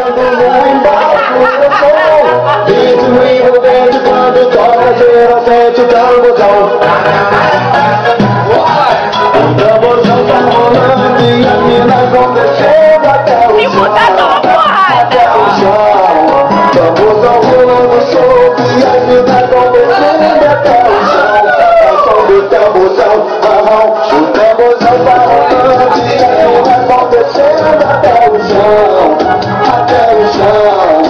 dançando no embalo do som. Ritmo envolvente quando toca, geral sente o tamborzão. O tamborzão tá rolando e as minas vão descendo até o chão. Tamborzão rolando solto e as minas vão descendo até o chão. É o som do tamborzão, o tamborzão tá rolando e as minas vão descendo até o chão. Até o chão.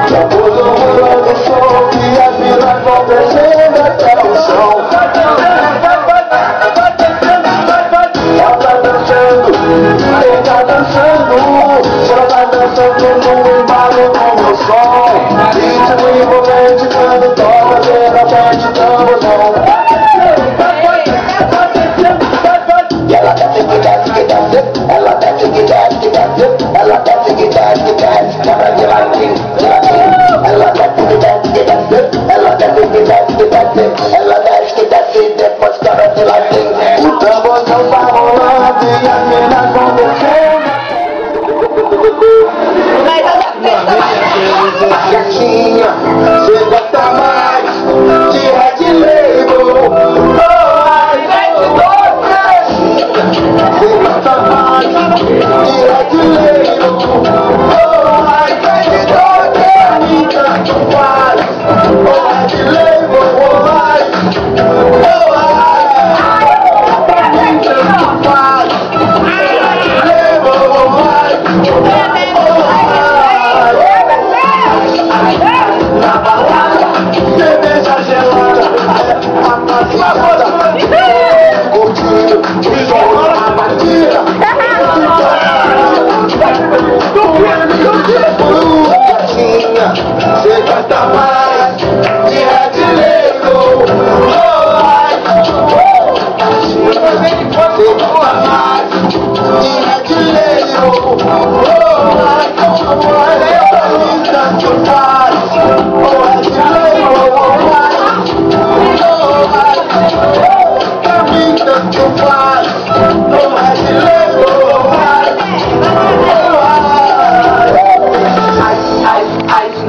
Tamborzão rolando solto e as minas vão descendo até o chão. Quem tá dançando, já tá dançando no embalo do meu som. Ritmo envolvente quando toca, geralmente tamborzão. E ela desce que desce que desce, ela desce que desce que desce, ela desce que desce que desce, quebra de latim, de latim. Ela desce que desce que desce, ela desce que desce que desce, ela desce que desce, depois quebra de latim. O tamborzão tá rolando e as minas vão descendo. Gatinha, cê gosta mais de Red Label. Ai, cê gosta mais de Red Label. Ai, tanto faz. Red Label, ai, tanto faz. Red Label, na balada, cerveja gelada, rapaziada, curtindo o som da batida. Gatinha, cê gosta mais de Red Label. Cê gosta mais de Red Label. Tanto faz. Pra mim tanto faz.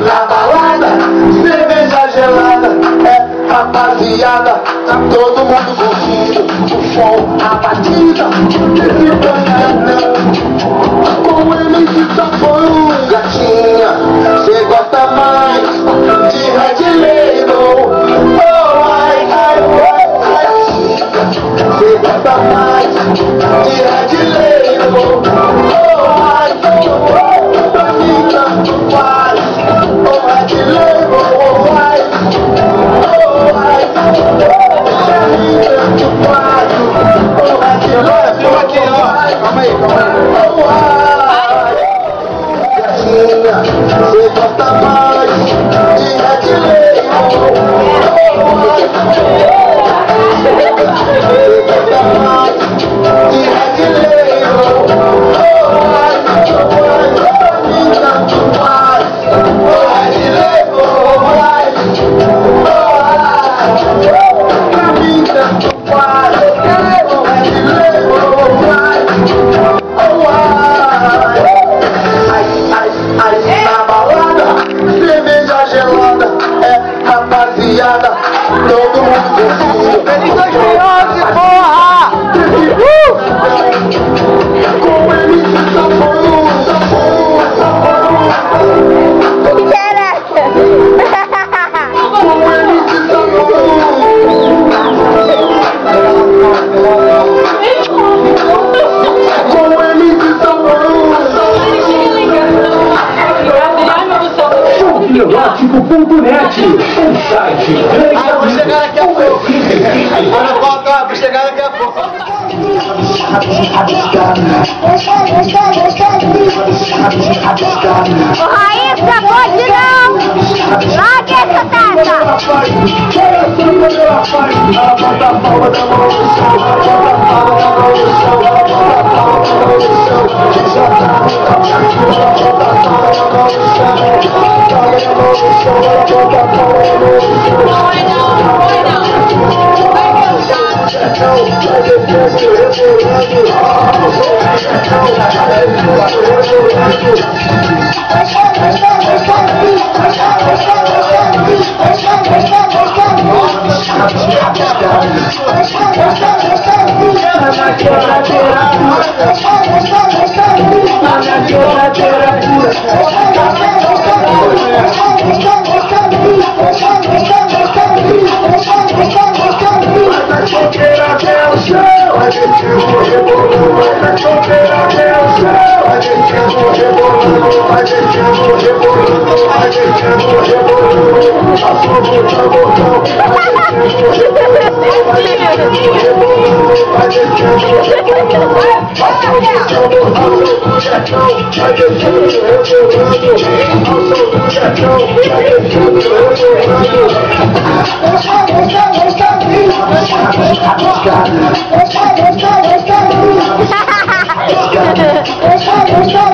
Na balada, cerveja gelada, é rapaziada, tá todo mundo curtindo o som, a batida, esse banana, com MC Sapão. Gatinha, cê gosta mais de Red Label. Cê gosta mais de Red Label. Pra mim tanto faz. Red Label, pra mim tanto faz. Red Label, calma aí. Gatinha, cê gosta mais de Red Label. Cê gosta mais de Red Label. Pra mim tanto faz. Red Label, pra mim tanto faz. Red Label, na balada, cerveja gelada, é rapaziada, todo mundo curtindo. Ele ganhou, porra! Com MC Sapão. Com MC Sapão. Elástico.net, um site grande. Ah, eu vou chegar daqui a pouco. Vou chegar daqui a pouco. Ô Raíssa, pode não! Larga essa taça! Não, Deixa